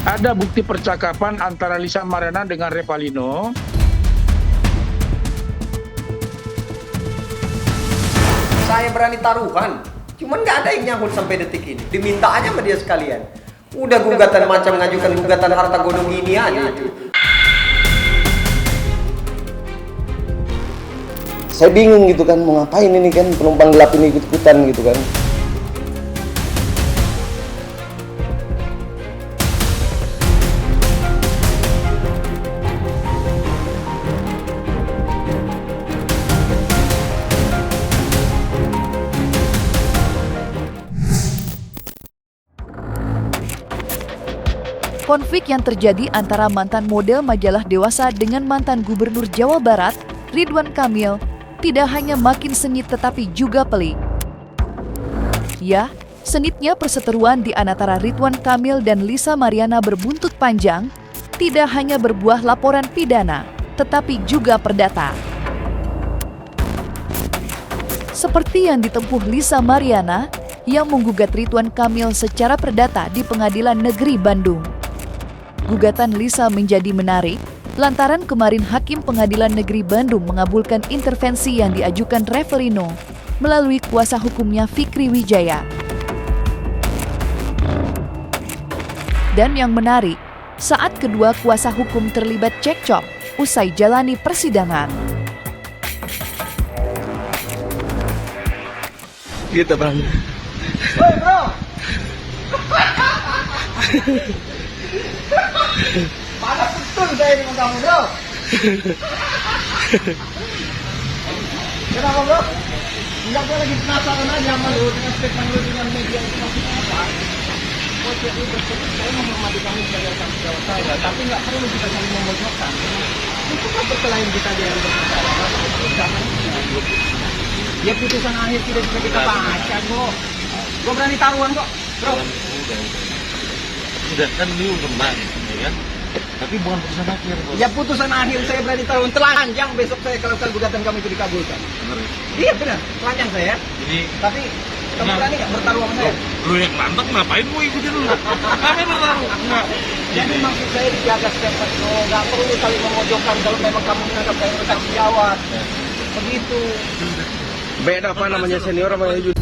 Ada bukti percakapan antara Lisa Mariana dengan Revalino. Saya berani taruhan, cuman nggak ada yang nyangkut sampai detik ini. Diminta aja sama dia sekalian. Udah gugatan macam ngajukan gugatan harta gonong gini aja itu. Saya bingung gitu kan, mau ngapain ini kan, penumpang gelap ini ikut-ikutan gitu kan. Konflik yang terjadi antara mantan model majalah Dewasa dengan mantan Gubernur Jawa Barat, Ridwan Kamil, tidak hanya makin sengit tetapi juga pelik. Ya, sengitnya perseteruan di antara Ridwan Kamil dan Lisa Mariana berbuntut panjang, tidak hanya berbuah laporan pidana, tetapi juga perdata. Seperti yang ditempuh Lisa Mariana, yang menggugat Ridwan Kamil secara perdata di Pengadilan Negeri Bandung. Gugatan Lisa menjadi menarik, lantaran kemarin Hakim Pengadilan Negeri Bandung mengabulkan intervensi yang diajukan Revalino melalui kuasa hukumnya Fikri Wijaya. Dan yang menarik, saat kedua kuasa hukum terlibat cekcok usai jalani persidangan. Kita bang. Woi bro, panas betul saya dengan kamu bro. Kenapa bro? Enggak, gue lagi penasaran aja sama lu dengan statement lu dengan media itu maksudnya apa? Oh jadi berarti saya menghormati kamu sebagai rekan sejawat saya, tapi nggak perlu kita saling memojokkan. Itu kan perkelahian kita di yang bermasalah. Ya putusan akhir tidak bisa kita baca kok. Gue berani taruhan kok, bro. Udah kan ini udah menang, ya kan? Tapi bukan putusan akhir, bos. Ya putusan akhir saya berani taruhan telanjang besok saya kalau gugatan kamu itu dikabulkan. Bener ya? Iya benar, telanjang saya. Jadi Tapi kamu berani nggak bertaruh sama saya? lu yang nantang ngapain mau ikutin lu? Ngapain lu taruh? Enggak. Jadi maksud saya dijaga step nggak perlu saling memojokkan kalau memang kamu menganggap saya rekan sejawat. Begitu. Beda apa namanya senior sama junior.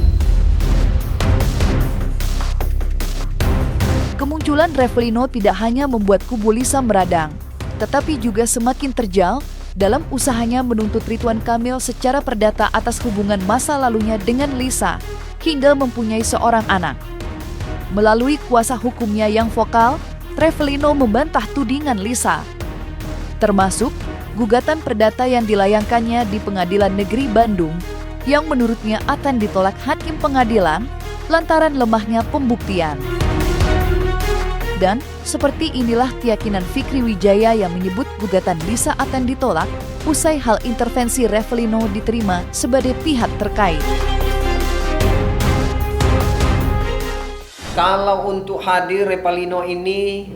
Kemunculan Revalino tidak hanya membuat kubu Lisa meradang, tetapi juga semakin terjal dalam usahanya menuntut Ridwan Kamil secara perdata atas hubungan masa lalunya dengan Lisa, hingga mempunyai seorang anak. Melalui kuasa hukumnya yang vokal, Revalino membantah tudingan Lisa, termasuk gugatan perdata yang dilayangkannya di Pengadilan Negeri Bandung, yang menurutnya akan ditolak Hakim Pengadilan lantaran lemahnya pembuktian. Dan seperti inilah keyakinan Fikri Wijaya yang menyebut gugatan Lisa akan ditolak usai hal intervensi Revalino diterima sebagai pihak terkait. Kalau untuk hadir Revalino ini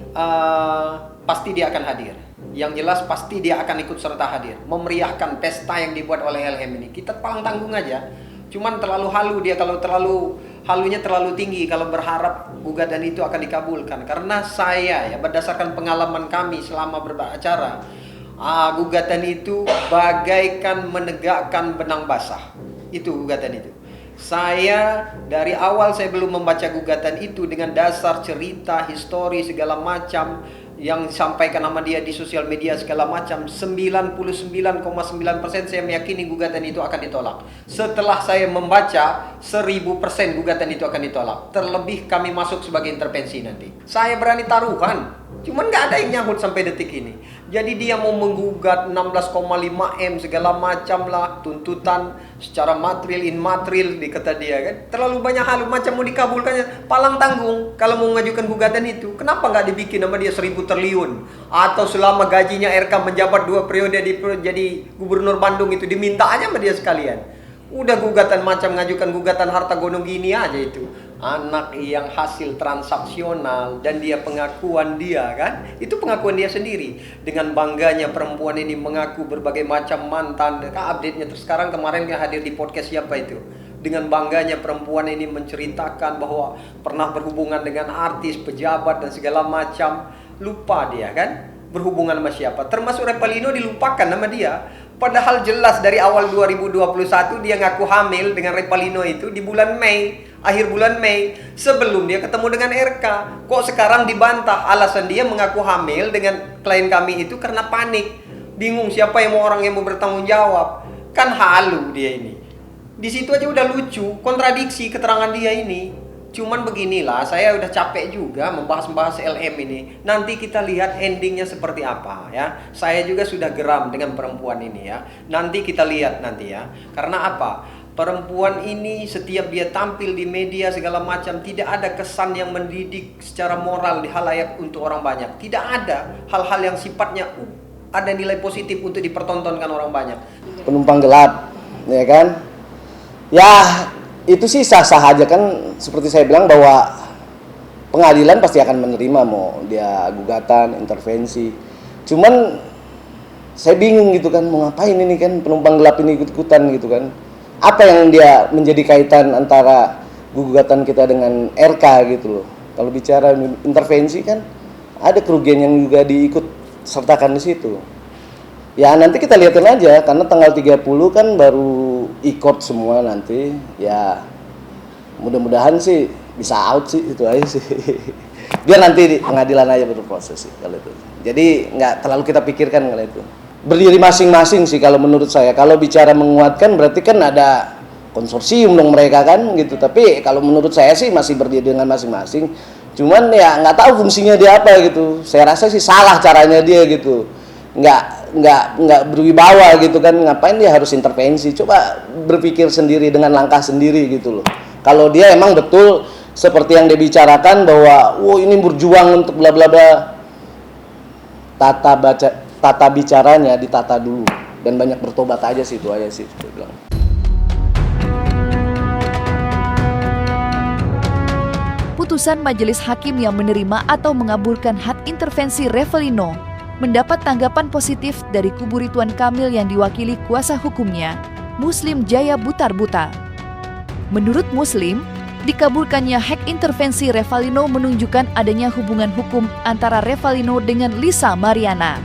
pasti dia akan hadir. Yang jelas pasti dia akan ikut serta hadir, memeriahkan pesta yang dibuat oleh LM ini. Kita palang tanggung aja. Cuman terlalu halu dia, kalau halunya terlalu tinggi kalau berharap gugatan itu akan dikabulkan. Karena saya ya berdasarkan pengalaman kami selama beracara, gugatan itu bagaikan menegakkan benang basah. Itu gugatan itu. Saya dari awal saya belum membaca gugatan itu dengan dasar cerita, histori segala macam yang disampaikan sama dia di sosial media segala macam, 99,9% saya meyakini gugatan itu akan ditolak. Setelah saya membaca 1000% gugatan itu akan ditolak. Terlebih kami masuk sebagai intervensi nanti. Saya berani taruhan, cuman nggak ada yang nyangkut sampai detik ini. Jadi dia mau menggugat 16,5 M segala macam lah, tuntutan secara material immaterial dikata dia kan. Terlalu banyak hal macam mau dikabulkannya, palang tanggung kalau mau mengajukan gugatan itu. Kenapa nggak dibikin sama dia 1000 triliun? Atau selama gajinya RK menjabat 2 periode jadi gubernur Bandung itu diminta aja sama dia sekalian. Udah gugatan macam ngajukan gugatan harta gonong gini aja itu. Anak yang hasil transaksional dan dia pengakuan dia kan, itu pengakuan dia sendiri. Dengan bangganya perempuan ini mengaku berbagai macam mantan. Update-nya terus sekarang kemarin yang hadir di podcast siapa itu? dengan bangganya perempuan ini menceritakan bahwa pernah berhubungan dengan artis, pejabat dan segala macam. Lupa dia kan berhubungan sama siapa. Termasuk Revalino dilupakan nama dia. Padahal jelas dari awal 2021 dia ngaku hamil dengan Revalino itu di bulan Mei, akhir bulan Mei, sebelum dia ketemu dengan RK. Kok sekarang dibantah alasan dia mengaku hamil dengan klien kami itu karena panik. Bingung siapa yang mau orang yang mau bertanggung jawab. Kan halu dia ini. Di situ aja udah lucu, kontradiksi keterangan dia ini. Cuman beginilah, saya udah capek juga membahas-bahas LM ini. Nanti kita lihat endingnya seperti apa ya. Saya juga sudah geram dengan perempuan ini ya. Nanti kita lihat nanti ya. Karena apa? Perempuan ini setiap dia tampil di media segala macam, tidak ada kesan yang mendidik secara moral di halayak untuk orang banyak. Tidak ada hal-hal yang sifatnya ada nilai positif untuk dipertontonkan orang banyak. Penumpang gelap, ya kan? Ya, itu sih sah-sah aja kan. Seperti saya bilang bahwa pengadilan pasti akan menerima mau dia gugatan, intervensi. Cuman saya bingung gitu kan, mau ngapain ini kan penumpang gelap ini ikut-ikutan gitu kan. Apa yang dia menjadi kaitan antara gugatan kita dengan RK gitu loh. Kalau bicara intervensi kan ada kerugian yang juga diikut sertakan di situ. Ya nanti kita lihatin aja, karena tanggal 30 kan baru ikut semua nanti. Ya mudah-mudahan sih bisa out sih, itu aja sih. Biar nanti di pengadilan aja berproses sih kalau itu. Jadi nggak terlalu kita pikirkan kalau itu. Berdiri masing-masing sih kalau menurut saya. Kalau bicara menguatkan berarti kan ada konsorsium dong mereka kan gitu. Tapi kalau menurut saya sih masih berdiri dengan masing-masing. Cuman ya nggak tahu fungsinya dia apa gitu. Saya rasa sih salah caranya dia gitu. Nggak berwibawa gitu kan, ngapain dia harus intervensi. Coba berpikir sendiri dengan langkah sendiri gitu loh. Kalau dia emang betul seperti yang dia bicarakan bahwa ini berjuang untuk bla bla bla, tata bicaranya ditata dulu dan banyak bertobat aja sih, itu aja sih dia bilang. Putusan majelis hakim yang menerima atau mengabulkan hak intervensi Revalino mendapat tanggapan positif dari kubu Ridwan Kamil yang diwakili kuasa hukumnya, Muslim Jaya Butar Buta. Menurut Muslim, dikabulkannya hak intervensi Revalino menunjukkan adanya hubungan hukum antara Revalino dengan Lisa Mariana.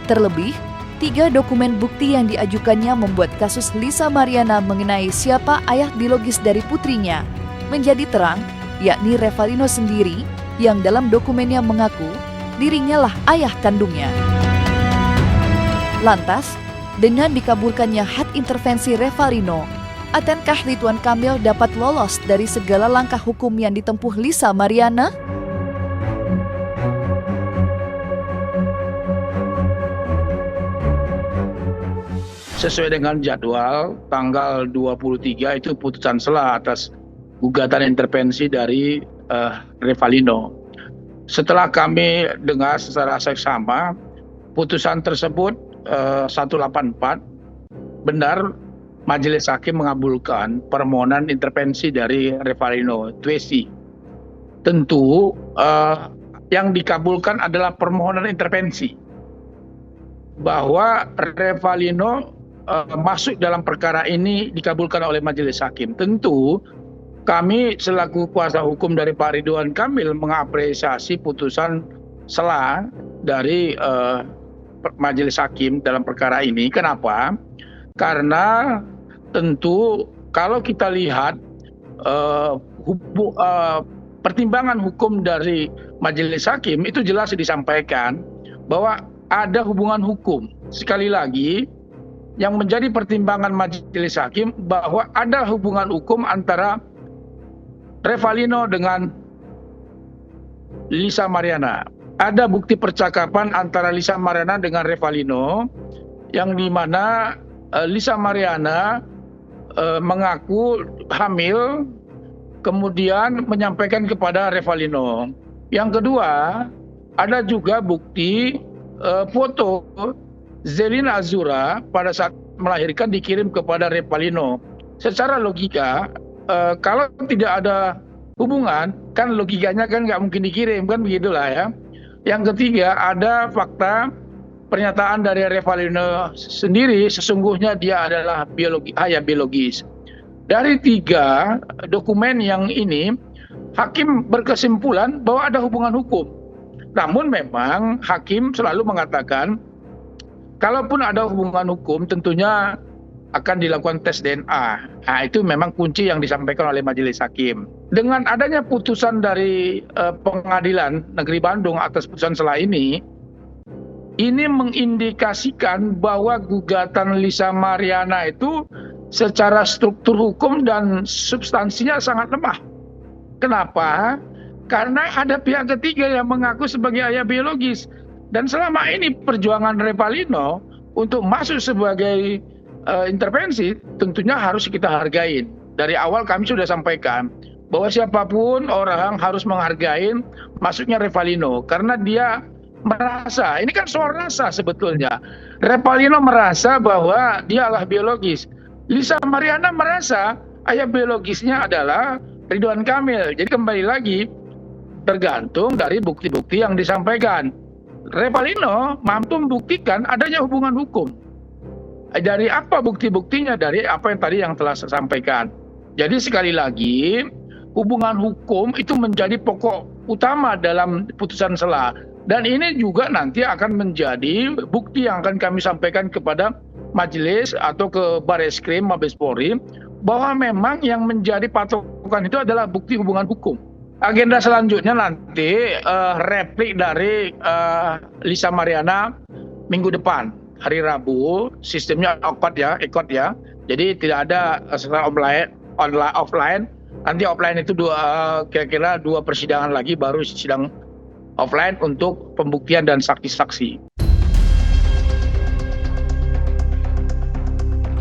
Terlebih, 3 dokumen bukti yang diajukannya membuat kasus Lisa Mariana mengenai siapa ayah biologis dari putrinya menjadi terang, yakni Revalino sendiri yang dalam dokumennya mengaku dirinya lah ayah kandungnya. Lantas, dengan dikabulkannya hak intervensi Revalino, akankah Ridwan Kamil dapat lolos dari segala langkah hukum yang ditempuh Lisa Mariana? Sesuai dengan jadwal, tanggal 23 itu putusan sela atas gugatan intervensi dari Revalino. Setelah kami dengar secara seksama, putusan tersebut 184 benar majelis hakim mengabulkan permohonan intervensi dari Revalino Twesi. Tentu yang dikabulkan adalah permohonan intervensi bahwa Revalino masuk dalam perkara ini dikabulkan oleh majelis hakim. Tentu kami selaku kuasa hukum dari Pak Ridwan Kamil mengapresiasi putusan sela dari majelis hakim dalam perkara ini. Kenapa? Karena tentu kalau kita lihat pertimbangan hukum dari majelis hakim itu jelas disampaikan bahwa ada hubungan hukum. Sekali lagi, yang menjadi pertimbangan majelis hakim bahwa ada hubungan hukum antara Revalino dengan Lisa Mariana. Ada bukti percakapan antara Lisa Mariana dengan Revalino yang dimana Lisa Mariana mengaku hamil kemudian menyampaikan kepada Revalino. Yang kedua, ada juga bukti foto Zelina Azura pada saat melahirkan dikirim kepada Revalino. Secara logika, kalau tidak ada hubungan, kan logikanya kan nggak mungkin dikirim, kan begitulah ya. Yang ketiga, ada fakta pernyataan dari Revalino sendiri, sesungguhnya dia adalah ayah biologis. Dari 3 dokumen yang ini, hakim berkesimpulan bahwa ada hubungan hukum. Namun memang hakim selalu mengatakan, kalaupun ada hubungan hukum tentunya akan dilakukan tes DNA. Nah, itu memang kunci yang disampaikan oleh majelis hakim. Dengan adanya putusan dari Pengadilan Negeri Bandung atas putusan sela ini mengindikasikan bahwa gugatan Lisa Mariana itu secara struktur hukum dan substansinya sangat lemah. Kenapa? Karena ada pihak ketiga yang mengaku sebagai ayah biologis. Dan selama ini perjuangan Revalino untuk masuk sebagai intervensi tentunya harus kita hargai. Dari awal kami sudah sampaikan bahwa siapapun orang harus menghargai masuknya Revalino karena dia merasa, ini kan soal rasa sebetulnya. Revalino merasa bahwa dia ayah biologis. Lisa Mariana merasa ayah biologisnya adalah Ridwan Kamil. Jadi kembali lagi tergantung dari bukti-bukti yang disampaikan. Revalino mampu membuktikan adanya hubungan hukum. Dari apa bukti-buktinya? Dari apa yang tadi yang telah saya sampaikan. Jadi sekali lagi, hubungan hukum itu menjadi pokok utama dalam putusan sela. Dan ini juga nanti akan menjadi bukti yang akan kami sampaikan kepada majelis atau ke Bareskrim Mabes Polri bahwa memang yang menjadi patokan itu adalah bukti hubungan hukum. Agenda selanjutnya nanti replik dari Lisa Mariana minggu depan, hari Rabu. Sistemnya ikut ya. Jadi tidak ada secara offline. Nanti offline itu kira-kira 2 persidangan lagi baru sidang offline untuk pembuktian dan saksi-saksi.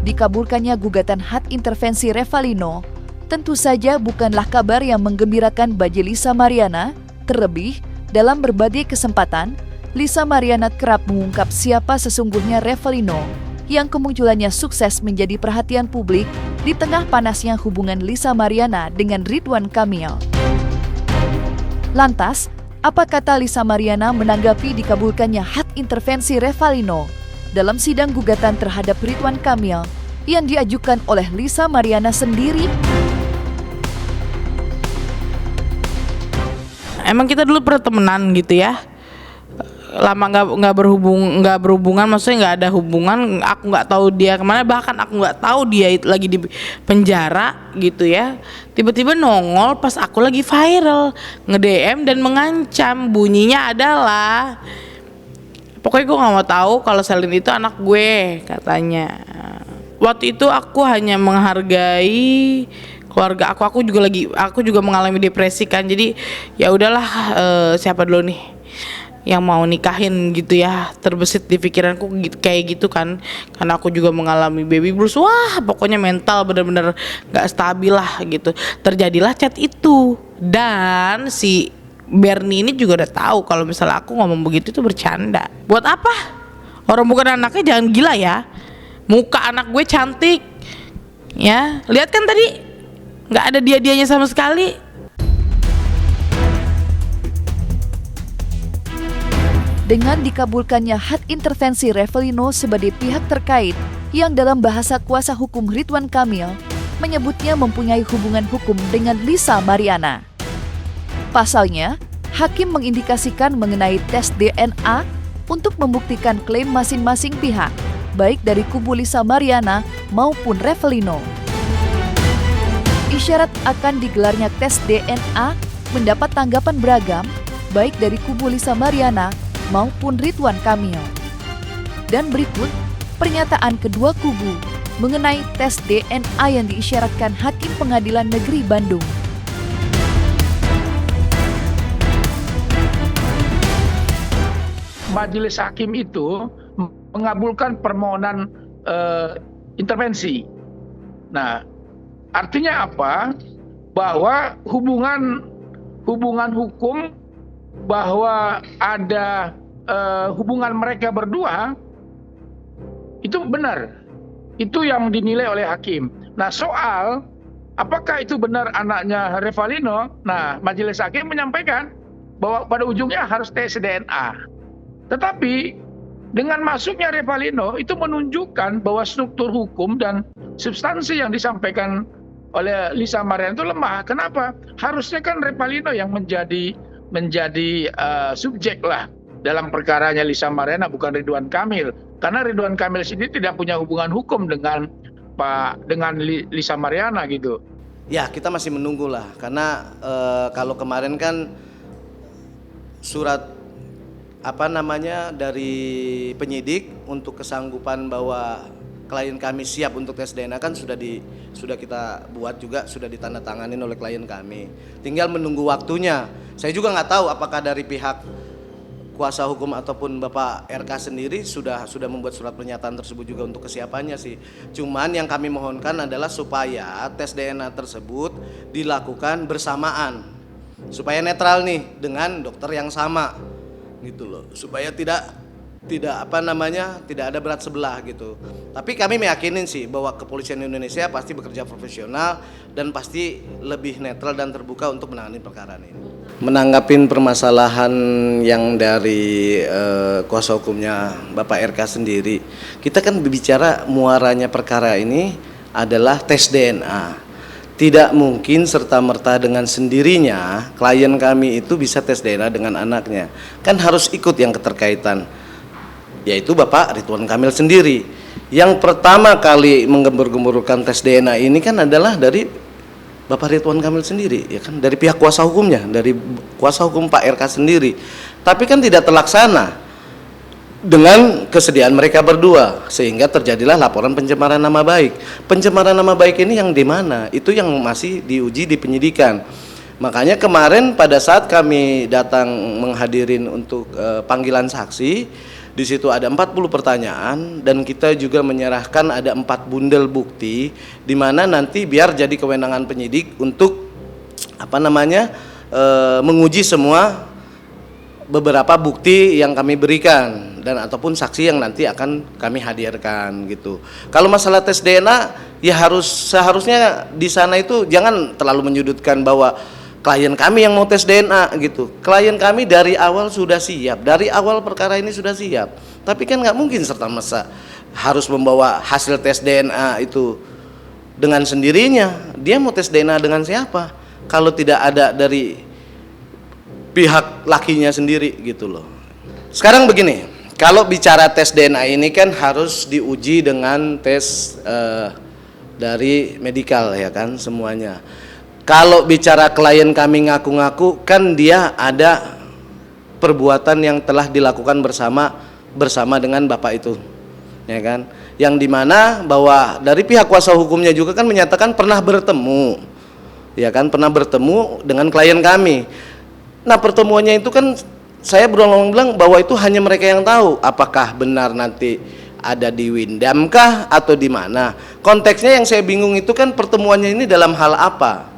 Dikabulkannya gugatan hak intervensi Revalino tentu saja bukanlah kabar yang menggembirakan bagi Lisa Mariana. Terlebih, dalam berbagai kesempatan, Lisa Mariana kerap mengungkap siapa sesungguhnya Revalino yang kemunculannya sukses menjadi perhatian publik di tengah panasnya hubungan Lisa Mariana dengan Ridwan Kamil. Lantas, apa kata Lisa Mariana menanggapi dikabulkannya hak intervensi Revalino dalam sidang gugatan terhadap Ridwan Kamil yang diajukan oleh Lisa Mariana sendiri? Emang kita dulu pernah temenan gitu ya, lama nggak berhubungan, maksudnya nggak ada hubungan. Aku nggak tahu dia kemana, bahkan aku nggak tahu dia lagi di penjara gitu ya. Tiba-tiba nongol pas aku lagi viral, nge-DM dan mengancam. Bunyinya adalah, pokoknya gue nggak mau tahu kalau Selin itu anak gue, katanya. Waktu itu aku hanya menghargai keluarga aku juga mengalami depresi kan. Jadi ya udahlah, siapa dulu nih yang mau nikahin gitu ya, terbesit di pikiranku kayak gitu kan, karena aku juga mengalami baby blues. Wah, pokoknya mental bener-bener gak stabil lah gitu. Terjadilah chat itu, dan si Bernie ini juga udah tahu kalau misalnya aku ngomong begitu itu bercanda. Buat apa? Orang bukan anaknya, jangan gila ya. Muka anak gue cantik ya, lihat kan tadi nggak ada dia-dianya sama sekali. Dengan dikabulkannya hak intervensi Revalino sebagai pihak terkait yang dalam bahasa kuasa hukum Ridwan Kamil menyebutnya mempunyai hubungan hukum dengan Lisa Mariana. Pasalnya, hakim mengindikasikan mengenai tes DNA untuk membuktikan klaim masing-masing pihak, baik dari kubu Lisa Mariana maupun Revalino. Isyarat akan digelarnya tes DNA mendapat tanggapan beragam, baik dari kubu Lisa Mariana maupun Ridwan Kamil. Dan berikut pernyataan kedua kubu mengenai tes DNA yang diisyaratkan Hakim Pengadilan Negeri Bandung. Majelis hakim itu mengabulkan permohonan intervensi. Nah, artinya apa? Bahwa hubungan hukum, bahwa ada hubungan mereka berdua itu benar. Itu yang dinilai oleh hakim. Nah, soal apakah itu benar anaknya Revalino? Nah, majelis hakim menyampaikan bahwa pada ujungnya harus tes DNA. Tetapi dengan masuknya Revalino itu menunjukkan bahwa struktur hukum dan substansi yang disampaikan oleh Lisa Mariana itu lemah. Kenapa? Harusnya kan Revalino yang menjadi subjek lah dalam perkaranya Lisa Mariana, bukan Ridwan Kamil. Karena Ridwan Kamil sendiri tidak punya hubungan hukum dengan Lisa Mariana gitu. Ya, kita masih menunggu lah, karena kalau kemarin kan surat dari penyidik untuk kesanggupan bahwa klien kami siap untuk tes DNA kan sudah kita buat juga, sudah ditandatangani oleh klien kami. Tinggal menunggu waktunya. Saya juga nggak tahu apakah dari pihak kuasa hukum ataupun Bapak RK sendiri sudah membuat surat pernyataan tersebut juga untuk kesiapannya sih. Cuman yang kami mohonkan adalah supaya tes DNA tersebut dilakukan bersamaan, supaya netral nih dengan dokter yang sama gitu loh, supaya tidak ada berat sebelah gitu. Tapi kami meyakinin sih bahwa kepolisian Indonesia pasti bekerja profesional dan pasti lebih netral dan terbuka untuk menangani perkara ini. Menanggapin permasalahan yang dari kuasa hukumnya Bapak RK sendiri, kita kan berbicara muaranya perkara ini adalah tes DNA. Tidak mungkin serta-merta dengan sendirinya klien kami itu bisa tes DNA dengan anaknya. Kan harus ikut yang keterkaitan, yaitu Bapak Ridwan Kamil sendiri. Yang pertama kali menggembur-gemburkan tes DNA ini kan adalah dari Bapak Ridwan Kamil sendiri, ya kan, dari pihak kuasa hukumnya, dari kuasa hukum Pak RK sendiri. Tapi kan tidak terlaksana dengan kesediaan mereka berdua, sehingga terjadilah laporan pencemaran nama baik. Pencemaran nama baik ini yang di mana? Itu yang masih diuji di penyidikan. Makanya kemarin pada saat kami datang menghadirin untuk panggilan saksi, di situ ada 40 pertanyaan dan kita juga menyerahkan ada 4 bundel bukti, di mana nanti biar jadi kewenangan penyidik untuk menguji semua beberapa bukti yang kami berikan dan ataupun saksi yang nanti akan kami hadirkan gitu. Kalau masalah tes DNA ya seharusnya di sana itu jangan terlalu menyudutkan bahwa klien kami yang mau tes DNA gitu. Klien kami dari awal sudah siap, dari awal perkara ini sudah siap. Tapi kan nggak mungkin serta-merta harus membawa hasil tes DNA itu dengan sendirinya. Dia mau tes DNA dengan siapa? Kalau tidak ada dari pihak lakinya sendiri gitu loh. Sekarang begini, kalau bicara tes DNA ini kan harus diuji dengan tes dari medikal ya kan semuanya. Kalau bicara klien kami ngaku-ngaku kan dia ada perbuatan yang telah dilakukan bersama dengan bapak itu, ya kan? Yang dimana bahwa dari pihak kuasa hukumnya juga kan menyatakan pernah bertemu, ya kan? Pernah bertemu dengan klien kami. Nah pertemuannya itu kan saya berulang-ulang bilang bahwa itu hanya mereka yang tahu. Apakah benar nanti ada di Windam kah atau di mana? Konteksnya yang saya bingung itu kan pertemuannya ini dalam hal apa?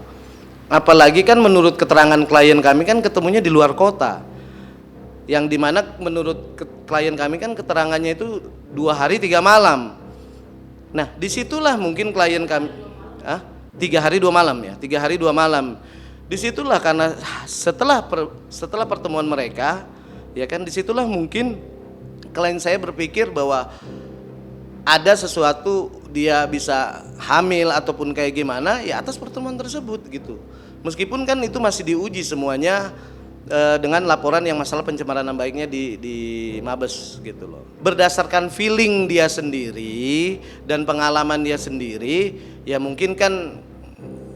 Apalagi kan menurut keterangan klien kami kan ketemunya di luar kota, yang dimana menurut klien kami kan keterangannya itu 2 hari 3 malam. Nah disitulah mungkin klien kami 3 hari 2 malam ya, 3 hari 2 malam. Disitulah karena setelah pertemuan mereka ya kan, disitulah mungkin klien saya berpikir bahwa ada sesuatu dia bisa hamil ataupun kayak gimana ya atas pertemuan tersebut gitu. Meskipun kan itu masih diuji semuanya dengan laporan yang masalah pencemaran nama baiknya di Mabes gitu loh. Berdasarkan feeling dia sendiri dan pengalaman dia sendiri, ya mungkin kan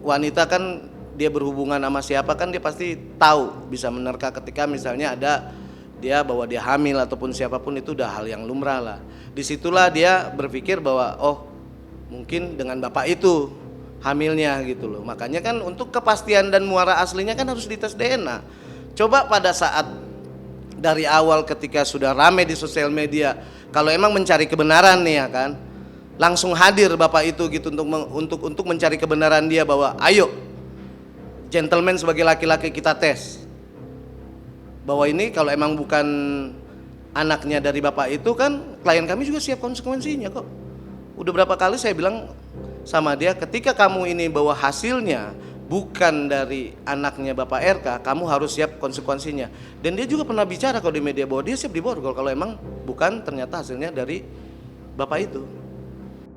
wanita kan dia berhubungan sama siapa kan dia pasti tahu, bisa menerka ketika misalnya ada dia bahwa dia hamil ataupun siapapun, itu udah hal yang lumrah lah. Disitulah dia berpikir bahwa oh mungkin dengan bapak itu hamilnya gitu loh. Makanya kan untuk kepastian dan muara aslinya kan harus dites DNA. Coba pada saat dari awal ketika sudah rame di sosial media, kalau emang mencari kebenaran nih ya kan, langsung hadir bapak itu gitu untuk mencari kebenaran dia bahwa ayo gentleman sebagai laki-laki kita tes bahwa ini kalau emang bukan anaknya dari bapak itu kan klien kami juga siap konsekuensinya kok. Udah berapa kali saya bilang sama dia, ketika kamu ini bawa hasilnya bukan dari anaknya Bapak RK, kamu harus siap konsekuensinya. Dan dia juga pernah bicara kalau di media bahwa dia siap diborgol kalau emang bukan ternyata hasilnya dari bapak itu.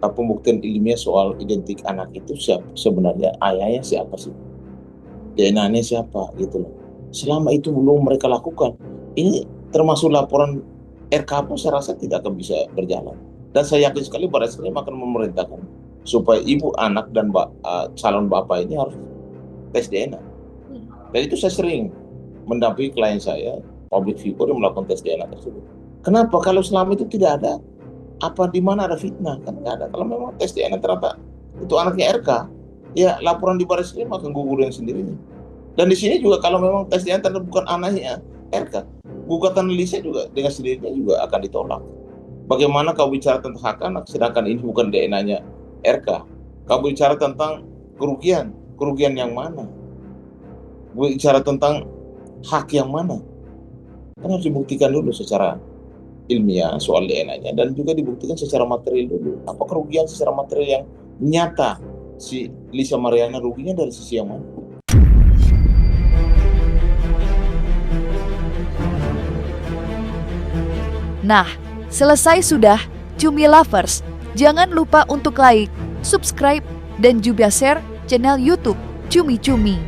pembuktian ilmiah soal identik anak itu sebenarnya ayahnya siapa sih, DNA-nya siapa gitu loh. Selama itu belum mereka lakukan, ini termasuk laporan RK pun saya rasa tidak akan bisa berjalan. Dan saya yakin sekali Baris Krim akan memerintahkan supaya ibu, anak, dan calon bapak ini harus tes DNA. Dan itu saya sering mendampingi klien saya, public figure yang melakukan tes DNA tersebut. Kenapa? Kalau selama itu tidak ada, di mana ada fitnah? Kan nggak ada. Kalau memang tes DNA ternyata itu anaknya RK, ya laporan di Baris Krim akan gugurkan sendirinya. Dan di sini juga kalau memang tes DNA ternyata bukan anaknya RK, gugatan Lisa juga dengan sendirinya juga akan ditolak. Bagaimana kau bicara tentang hak anak, sedangkan ini bukan DNA-nya RK? Kau bicara tentang kerugian yang mana? Bicara tentang hak yang mana? Kan harus dibuktikan dulu secara ilmiah soal DNA-nya, dan juga dibuktikan secara material dulu. Apa kerugian secara material yang nyata si Lisa Mariana ruginya dari sisi yang mana? Nah, selesai sudah, Cumi Lovers. Jangan lupa untuk like, subscribe, dan juga share channel YouTube Cumi Cumi.